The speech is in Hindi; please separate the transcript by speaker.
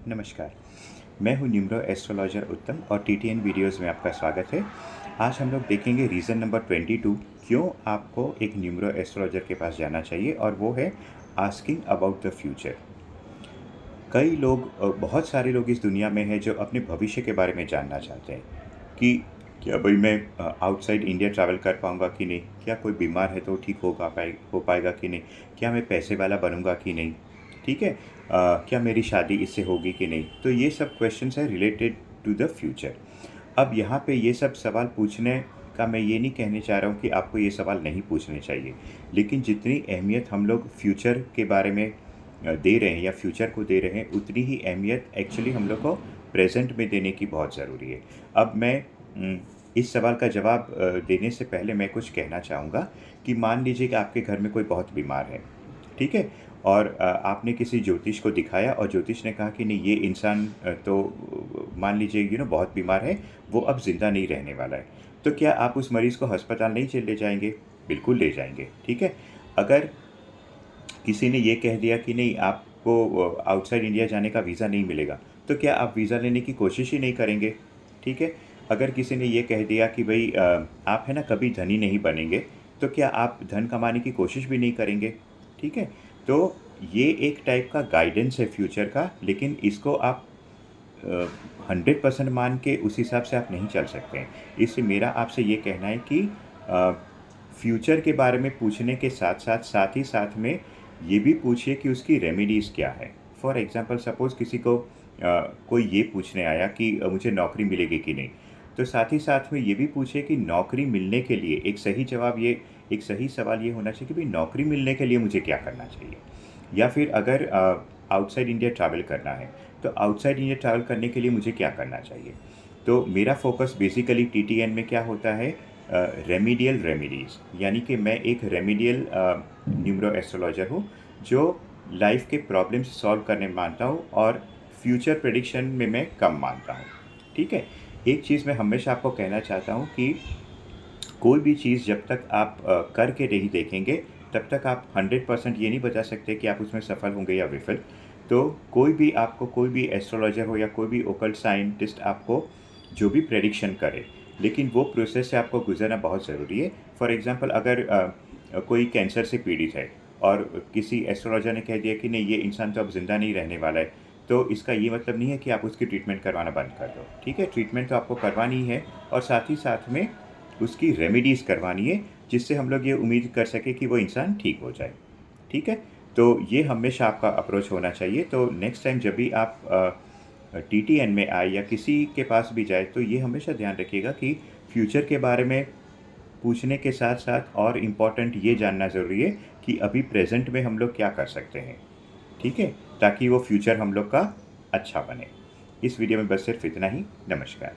Speaker 1: नमस्कार, मैं हूँ न्यूमरो एस्ट्रोलॉजर उत्तम और टीटीएन वीडियोज़ में आपका स्वागत है। आज हम लोग देखेंगे रीज़न नंबर 22 क्यों आपको एक न्यूमरो एस्ट्रोलॉजर के पास जाना चाहिए और वो है आस्किंग अबाउट द फ्यूचर। कई लोग बहुत सारे लोग इस दुनिया में हैं जो अपने भविष्य के बारे में जानना चाहते हैं कि क्या भाई मैं आउटसाइड इंडिया ट्रैवल कर पाऊँगा कि नहीं? क्या कोई बीमार है तो ठीक हो पाएगा कि नहीं? क्या मैं पैसे वाला बनूँगा कि नहीं? ठीक है? क्या मेरी शादी इससे होगी कि नहीं? तो ये सब क्वेश्चंस हैं रिलेटेड टू द फ्यूचर। अब यहाँ पे ये सब सवाल पूछने का मैं ये नहीं कहने चाह रहा हूँ कि आपको ये सवाल नहीं पूछने चाहिए। लेकिन जितनी अहमियत हम लोग फ्यूचर के बारे में दे रहे हैं या फ्यूचर को दे रहे हैं, उतनी ही अहमियत एक्चुअली हम लोग को प्रेज़ेंट में देने की बहुत ज़रूरी है। अब मैं इस सवाल का जवाब देने से पहले मैं कुछ कहना चाहूँगा कि मान लीजिए कि आपके घर में कोई बहुत बीमार है, ठीक है? और आपने किसी ज्योतिष को दिखाया और ज्योतिष ने कहा कि नहीं ये इंसान तो मान लीजिए बहुत बीमार है, वो अब ज़िंदा नहीं रहने वाला है। तो क्या आप उस मरीज़ को अस्पताल नहीं ले जाएँगे? बिल्कुल ले जाएँगे, ठीक है? अगर किसी ने ये कह दिया कि नहीं आपको आउटसाइड इंडिया जाने का वीज़ा नहीं मिलेगा, तो क्या आप वीज़ा लेने की कोशिश ही नहीं करेंगे? ठीक है? अगर किसी ने ये कह दिया कि भई आप है ना कभी धनी नहीं बनेंगे, तो क्या आप धन कमाने की कोशिश भी नहीं करेंगे? ठीक है? तो ये एक टाइप का गाइडेंस है फ्यूचर का, लेकिन इसको आप 100% मान के उस हिसाब से आप नहीं चल सकते हैं। इसलिए मेरा आपसे ये कहना है कि अ, फ्यूचर के बारे में पूछने के साथ-साथ, साथ ही साथ में ये भी पूछिए कि उसकी रेमेडीज़ क्या है। फॉर एग्ज़ाम्पल सपोज़ किसी को कोई ये पूछने आया कि मुझे नौकरी मिलेगी कि नहीं? तो साथ ही साथ में ये भी पूछिए कि नौकरी मिलने के लिए एक सही सवाल ये होना चाहिए कि भई नौकरी मिलने के लिए मुझे क्या करना चाहिए? या फिर अगर आउटसाइड इंडिया ट्रैवल करना है, तो आउटसाइड इंडिया ट्रैवल करने के लिए मुझे क्या करना चाहिए? तो मेरा फ़ोकस बेसिकली टीटीएन में क्या होता है रेमेडियल रेमेडीज़, यानी कि मैं एक रेमेडियल न्यूमरो एस्ट्रोलॉजर हूँ, जो लाइफ़ के प्रॉब्लम्स सॉल्व करने में मानता हूँ और फ्यूचर प्रेडिक्शन में मैं कम मानता हूँ। ठीक है? एक चीज़ मैं हमेशा आपको कहना चाहता हूँ कि कोई भी चीज़ जब तक आप करके नहीं देखेंगे, तब तक आप 100% ये नहीं बता सकते कि आप उसमें सफल होंगे या विफल। तो कोई भी एस्ट्रोलॉजर हो या कोई भी ओकल्ट साइंटिस्ट आपको जो भी प्रेडिक्शन करे, लेकिन वो प्रोसेस से आपको गुज़रना बहुत ज़रूरी है। फॉर एग्ज़ाम्पल अगर कोई कैंसर से पीड़ित है और किसी एस्ट्रोलॉजर ने कह दिया कि नहीं ये इंसान तो अब ज़िंदा नहीं रहने वाला है, तो इसका ये मतलब नहीं है कि आप उसकी ट्रीटमेंट करवाना बंद कर दो। ठीक है? ट्रीटमेंट तो आपको करवानी ही है और साथ ही साथ में उसकी रेमेडीज़ करवानी है, जिससे हम लोग ये उम्मीद कर सकें कि वो इंसान ठीक हो जाए। ठीक है? तो ये हमेशा आपका अप्रोच होना चाहिए। तो नेक्स्ट टाइम जब भी आप टीटीएन में आए या किसी के पास भी जाए, तो ये हमेशा ध्यान रखिएगा कि फ्यूचर के बारे में पूछने के साथ-साथ और इम्पोर्टेंट ये जानना ज़रूरी है कि अभी प्रेज़ेंट में हम लोग क्या कर सकते हैं। ठीक है? ताकि वो फ्यूचर हम लोग का अच्छा बने। इस वीडियो में बस सिर्फ़ इतना ही। नमस्कार।